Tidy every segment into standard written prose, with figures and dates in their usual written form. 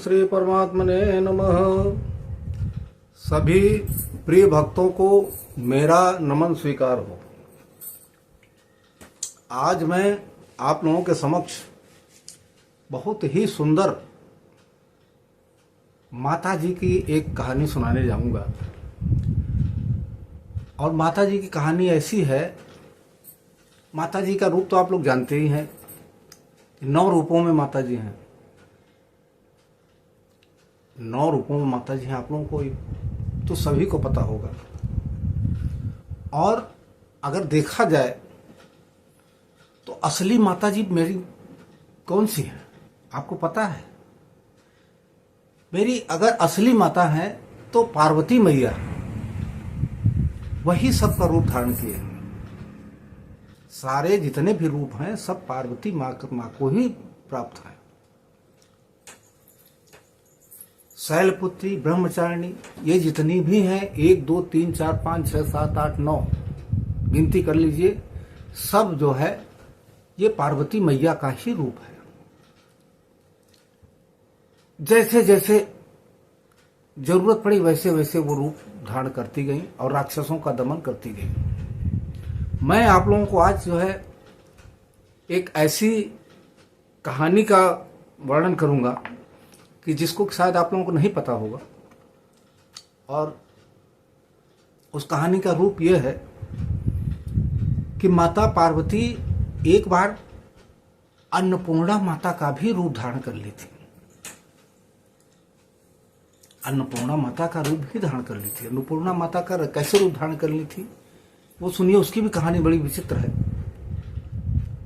श्री परमात्मने नमः। सभी प्रिय भक्तों को मेरा नमन स्वीकार हो। आज मैं आप लोगों के समक्ष बहुत ही सुंदर माता जी की एक कहानी सुनाने जाऊंगा। और माता जी की कहानी ऐसी है, माता जी का रूप तो आप लोग जानते ही हैं, 9 रूपों में माता जी हैं। 9 रूपों में माता जी हैं, आप लोगों को तो सभी को पता होगा। और अगर देखा जाए तो असली माता जी मेरी कौन सी है आपको पता है? मेरी अगर असली माता है तो पार्वती मैया, वही सबका रूप धारण किए हैं। सारे जितने भी रूप हैं सब पार्वती माँ को ही प्राप्त है। शैलपुत्री, ब्रह्मचारिणी, ये जितनी भी हैं 1 2 3 4 5 6 7 8 9 गिनती कर लीजिए, सब जो है ये पार्वती मैया का ही रूप है। जैसे जैसे जरूरत पड़ी वैसे वैसे वो रूप धारण करती गई और राक्षसों का दमन करती गई। मैं आप लोगों को आज जो है एक ऐसी कहानी का वर्णन करूंगा कि जिसको शायद आप लोगों को नहीं पता होगा। और उस कहानी का रूप यह है कि माता पार्वती एक बार अन्नपूर्णा माता का भी रूप धारण कर ली थी। अन्नपूर्णा माता का रूप भी धारण कर ली थी। अन्नपूर्णा माता का कैसे रूप धारण कर ली थी वो सुनिए, उसकी भी कहानी बड़ी विचित्र है।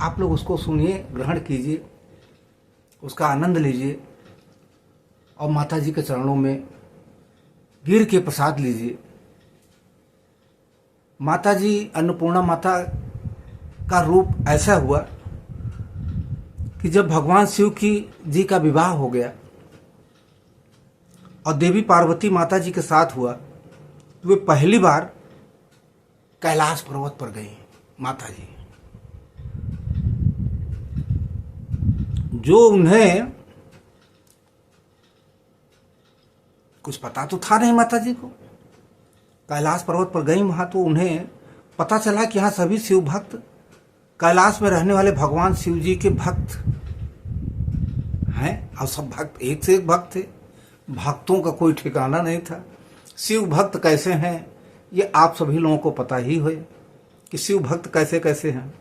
आप लोग उसको सुनिए, ग्रहण कीजिए, उसका आनंद लीजिए और माता जी के चरणों में गिर के प्रसाद लीजिए। माता जी, अन्नपूर्णा माता का रूप ऐसा हुआ कि जब भगवान शिव जी का विवाह हो गया और देवी पार्वती माता जी के साथ हुआ, तो वे पहली बार कैलाश पर्वत पर गई माता जी। जो उन्हें कुछ पता तो था नहीं माता जी को। कैलाश पर्वत पर गई, वहां तो उन्हें पता चला कि यहां सभी शिव भक्त, कैलाश में रहने वाले भगवान शिव जी के भक्त हैं। और सब भक्त एक से एक भक्त थे, भक्तों का कोई ठिकाना नहीं था। शिव भक्त कैसे हैं ये आप सभी लोगों को पता ही है कि शिव भक्त कैसे कैसे हैं।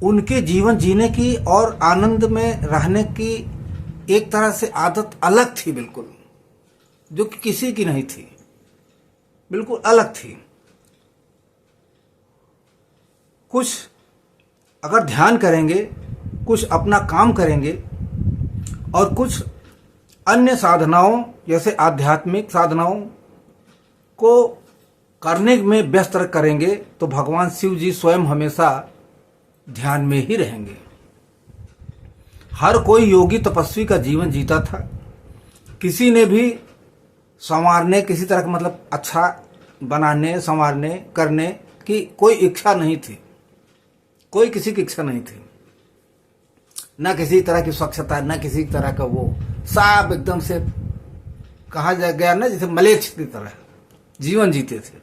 उनके जीवन जीने की और आनंद में रहने की एक तरह से आदत अलग थी, बिल्कुल, जो कि किसी की नहीं थी, बिल्कुल अलग थी। कुछ अगर ध्यान करेंगे, कुछ अपना काम करेंगे और कुछ अन्य साधनाओं जैसे आध्यात्मिक साधनाओं को करने में व्यस्त करेंगे तो भगवान शिव जी स्वयं हमेशा ध्यान में ही रहेंगे। हर कोई योगी तपस्वी का जीवन जीता था। किसी ने भी संवारने, किसी तरह का मतलब अच्छा बनाने, संवारने, करने की कोई इच्छा नहीं थी। कोई किसी की इच्छा नहीं थी, न किसी तरह की स्वच्छता, न किसी तरह का वो साफ एकदम से कहा जा गया ना, जैसे मलेच्छ की तरह जीवन जीते थे।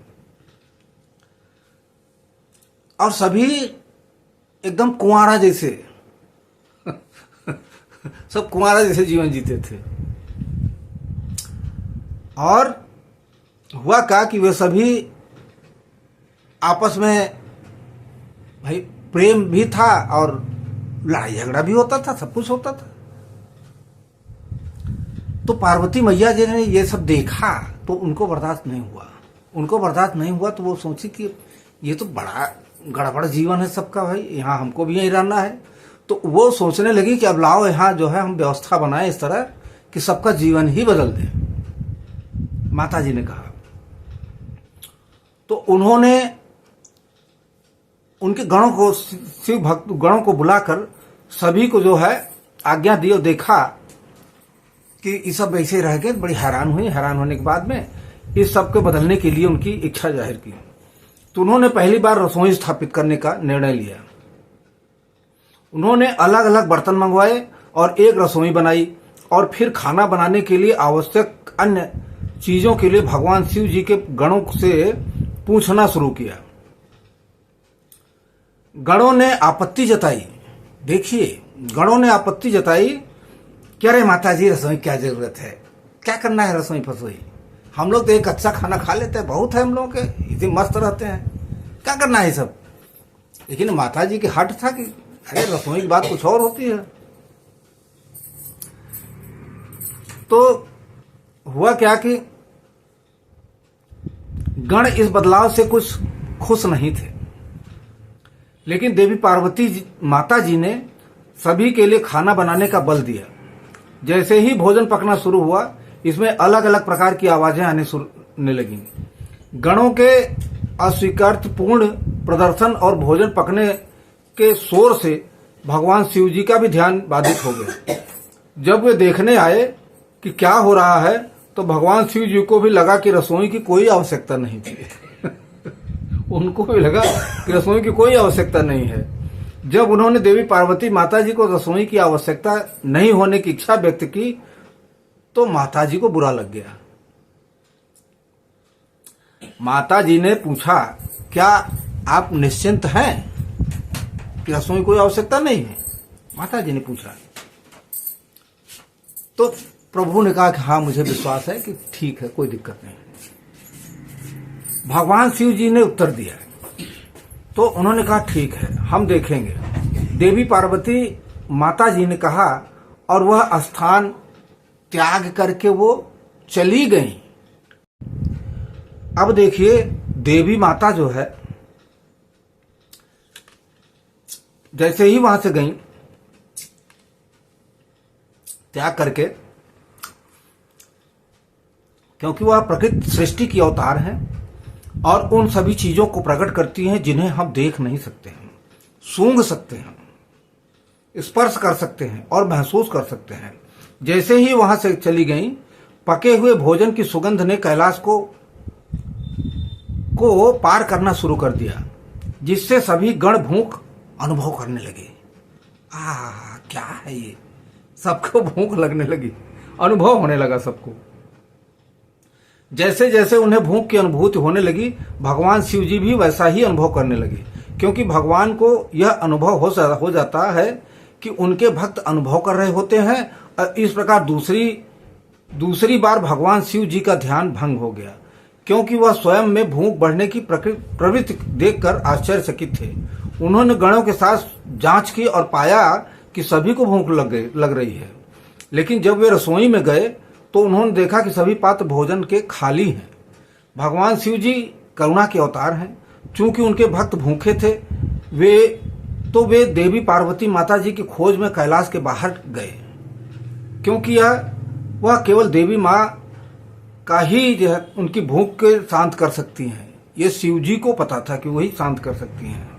और सभी एकदम कुंवारा जैसे सब कुंवारा जैसे जीवन जीते थे। और हुआ क्या कि वे सभी आपस में भाई प्रेम भी था और लड़ाई झगड़ा भी होता था, सब कुछ होता था। तो पार्वती मैया जी ने ये सब देखा तो उनको बर्दाश्त नहीं हुआ। उनको बर्दाश्त नहीं हुआ तो वो सोची कि ये तो बड़ा गड़बड़ जीवन है सबका, भाई यहाँ हमको भी यहीं रहना है। तो वो सोचने लगी कि अब लाओ यहाँ जो है हम व्यवस्था बनाए इस तरह कि सबका जीवन ही बदल दे। माता जी ने कहा तो उन्होंने उनके गणों को, शिव भक्त गणों को बुलाकर सभी को जो है आज्ञा दी और देखा कि ये सब ऐसे रह गए। बड़ी हैरान हुई। हैरान होने के बाद में इस सब को बदलने के लिए उनकी इच्छा जाहिर की। तो उन्होंने पहली बार रसोई स्थापित करने का निर्णय लिया। उन्होंने अलग अलग बर्तन मंगवाए और एक रसोई बनाई और फिर खाना बनाने के लिए आवश्यक अन्य चीजों के लिए भगवान शिव जी के गणों से पूछना शुरू किया। गणों ने आपत्ति जताई। देखिए, गणों ने आपत्ति जताई कि अरे माता जी, रसोई क्या जरूरत है, क्या करना है रसोई फसोई, हम लोग तो एक अच्छा खाना खा लेते हैं, बहुत है हम लोग के, इतने मस्त रहते हैं, क्या करना है सब। लेकिन माता जी की हट था कि अरे रसोई की बात कुछ और होती है। तो हुआ क्या कि गण इस बदलाव से कुछ खुश नहीं थे, लेकिन देवी पार्वती माता जी ने सभी के लिए खाना बनाने का बल दिया। जैसे ही भोजन पकना शुरू हुआ, इसमें अलग अलग प्रकार की आवाजें आने लगी। गणों के अस्वीकृतिपूर्ण प्रदर्शन और भोजन पकने के शोर से भगवान शिव जी का भी ध्यान बाधित हो गया। जब वे देखने आए कि क्या हो रहा है, तो भगवान शिव जी को भी लगा कि रसोई की कोई आवश्यकता नहीं थी। उनको भी लगा कि रसोई की कोई आवश्यकता नहीं है। जब उन्होंने देवी पार्वती माता जी को रसोई की आवश्यकता नहीं होने की इच्छा व्यक्त की, तो माता जी को बुरा लग गया। माता जी ने पूछा, क्या आप निश्चिंत हैं कि रसोई कोई आवश्यकता नहीं है? माता जी ने पूछा। तो प्रभु ने कहा कि हाँ, मुझे विश्वास है कि ठीक है, कोई दिक्कत नहीं। भगवान शिव जी ने उत्तर दिया। तो उन्होंने कहा ठीक है, हम देखेंगे। देवी पार्वती माता जी ने कहा और वह स्थान त्याग करके वो चली गई। अब देखिए, देवी माता जो है, जैसे ही वहां से गई त्याग करके, क्योंकि वह प्रकृति सृष्टि की अवतार है और उन सभी चीजों को प्रकट करती हैं जिन्हें हम देख नहीं सकते हैं, सूंघ सकते हैं, स्पर्श कर सकते हैं और महसूस कर सकते हैं। जैसे ही वहां से चली गई, पके हुए भोजन की सुगंध ने कैलाश को पार करना शुरू कर दिया, जिससे सभी गण भूख अनुभव करने लगे। क्या है ये, सबको भूख लगने लगी, अनुभव होने लगा सबको। जैसे जैसे उन्हें भूख की अनुभूति होने लगी, भगवान शिव जी भी वैसा ही अनुभव करने लगे, क्योंकि भगवान को यह अनुभव हो जाता है कि उनके भक्त अनुभव कर रहे होते हैं। इस प्रकार दूसरी बार भगवान शिव जी का ध्यान भंग हो गया, क्योंकि वह स्वयं में भूख बढ़ने की प्रवृत्ति देखकर आश्चर्यचकित थे। उन्होंने गणों के साथ जांच की और पाया कि सभी को भूख लग रही है। लेकिन जब वे रसोई में गए तो उन्होंने देखा कि सभी पात्र भोजन के खाली हैं। भगवान शिव जी करुणा के अवतार हैं। चूंकि उनके भक्त भूखे थे, वे देवी पार्वती माता जी की खोज में कैलाश के बाहर गए, क्योंकि वह केवल देवी माँ का ही जो है उनकी भूख के शांत कर सकती हैं। ये शिव जी को पता था कि वही शांत कर सकती हैं।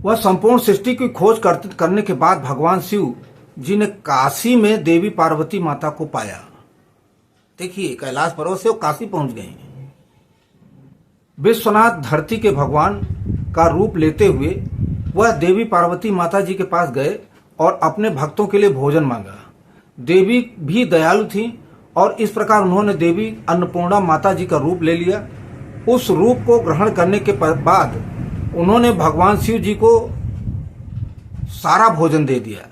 वह संपूर्ण सृष्टि की खोज करने के बाद भगवान शिव जी ने काशी में देवी पार्वती माता को पाया। देखिए, कैलाश पर्वत से वो काशी पहुंच गए। विश्वनाथ धरती के भगवान का रूप लेते हुए वह देवी पार्वती माता जी के पास गए और अपने भक्तों के लिए भोजन मांगा। देवी भी दयालु थी और इस प्रकार उन्होंने देवी अन्नपूर्णा माता जी का रूप ले लिया। उस रूप को ग्रहण करने के बाद उन्होंने भगवान शिव जी को सारा भोजन दे दिया,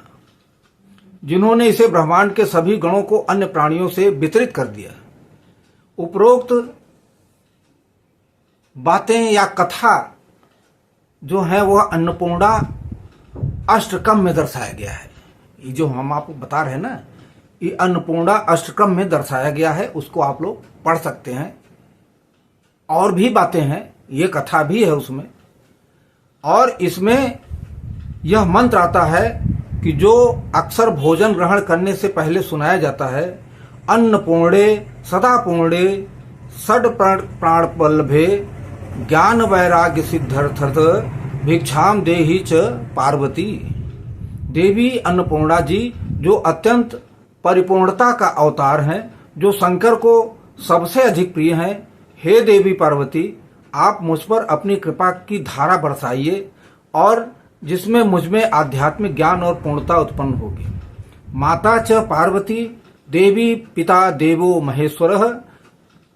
जिन्होंने इसे ब्रह्मांड के सभी गणों को अन्य प्राणियों से वितरित कर दिया। उपरोक्त बातें या कथा जो है वह अन्नपूर्णा अष्टकम में दर्शाया गया है। ये जो हम आपको बता रहे हैं ना, ये अन्नपूर्णा अष्टकम में दर्शाया गया है, उसको आप लोग पढ़ सकते हैं। और भी बातें हैं, ये कथा भी है उसमें। और इसमें यह मंत्र आता है कि जो अक्सर भोजन ग्रहण करने से पहले सुनाया जाता है, अन्नपूर्णे सदा पूर्णे षड प्राणपल्लभे ज्ञान वैराग्य सिद्ध्यर्थ भिक्षाम देहि च पार्वती। देवी अन्नपूर्णा जी जो अत्यंत परिपूर्णता का अवतार हैं, जो शंकर को सबसे अधिक प्रिय हैं, हे देवी पार्वती, आप मुझ पर अपनी कृपा की धारा बरसाइए और जिसमें मुझमें आध्यात्मिक ज्ञान और पूर्णता उत्पन्न होगी। माता च पार्वती देवी पिता देवो महेश्वरः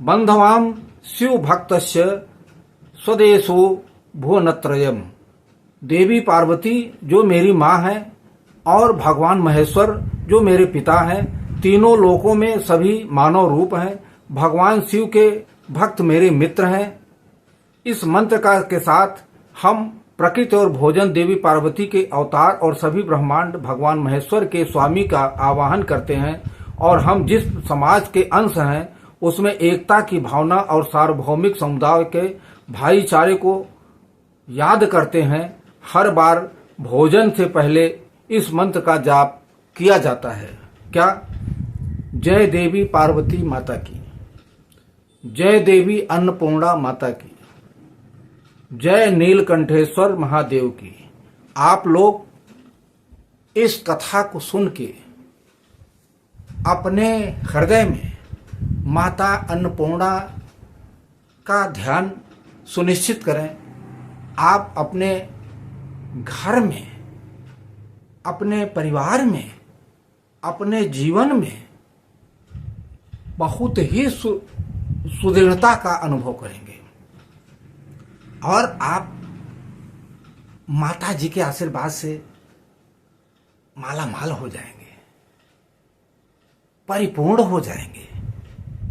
बंधवाम शिव भक्तस्य स्वदेशो भुवनत्रयम्। देवी पार्वती जो मेरी माँ है और भगवान महेश्वर जो मेरे पिता हैं, तीनों लोकों में सभी मानव रूप हैं। भगवान शिव के भक्त मेरे मित्र हैं। इस मंत्र के साथ हम प्रकृति और भोजन देवी पार्वती के अवतार और सभी ब्रह्मांड भगवान महेश्वर के स्वामी का आवाहन करते हैं और हम जिस समाज के अंश हैं उसमें एकता की भावना और सार्वभौमिक समुदाय के भाईचारे को याद करते हैं। हर बार भोजन से पहले इस मंत्र का जाप किया जाता है। क्या? जय देवी पार्वती माता की, जय देवी अन्नपूर्णा माता की, जय नीलकंठेश्वर महादेव की। आप लोग इस कथा को सुन के अपने हृदय में माता अन्नपूर्णा का ध्यान सुनिश्चित करें। आप अपने घर में, अपने परिवार में, अपने जीवन में बहुत ही सुदृढ़ता का अनुभव करेंगे और आप माता जी के आशीर्वाद से माला माल हो जाएंगे, परिपूर्ण हो जाएंगे।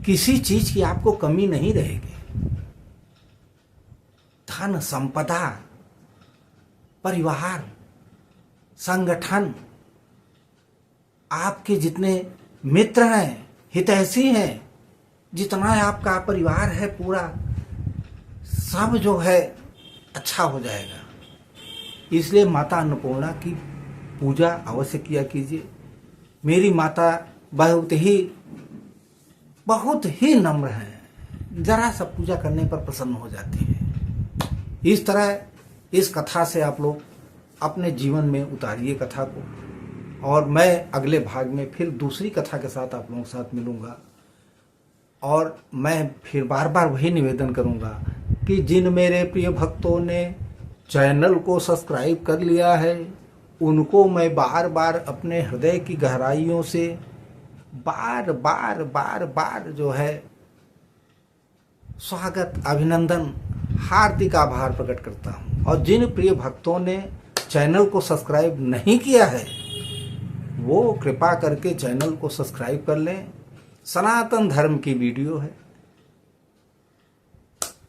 किसी चीज की आपको कमी नहीं रहेगी। धन संपदा, परिवार, संगठन, आपके जितने मित्र हैं, हितैषी हैं, जितना आपका परिवार है पूरा, सब जो है अच्छा हो जाएगा। इसलिए माता अन्नपूर्णा की पूजा अवश्य किया कीजिए। मेरी माता बहुत ही नम्र है, जरा सा पूजा करने पर प्रसन्न हो जाती है। इस तरह इस कथा से आप लोग अपने जीवन में उतारिए कथा को, और मैं अगले भाग में फिर दूसरी कथा के साथ आप लोगों के साथ मिलूंगा। और मैं फिर बार बार वही निवेदन करूंगा कि जिन मेरे प्रिय भक्तों ने चैनल को सब्सक्राइब कर लिया है उनको मैं बार बार अपने हृदय की गहराइयों से बार बार जो है स्वागत, अभिनंदन, हार्दिक आभार प्रकट करता हूं। और जिन प्रिय भक्तों ने चैनल को सब्सक्राइब नहीं किया है वो कृपा करके चैनल को सब्सक्राइब कर लें। सनातन धर्म की वीडियो है,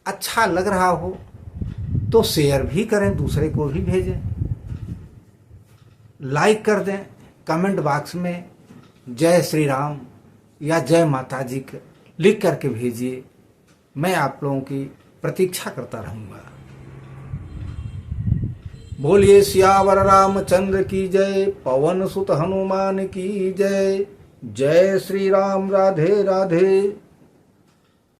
अच्छा लग रहा हो तो शेयर भी करें, दूसरे को भी भेजें, लाइक कर दें, कमेंट बॉक्स में जय श्री राम या जय माता जी लिख करके भेजिए। मैं आप लोगों की प्रतीक्षा करता रहूंगा। बोलिए सियावर रामचंद्र की जय, पवन सुत हनुमान की जय। जय श्री राम, राधे राधे।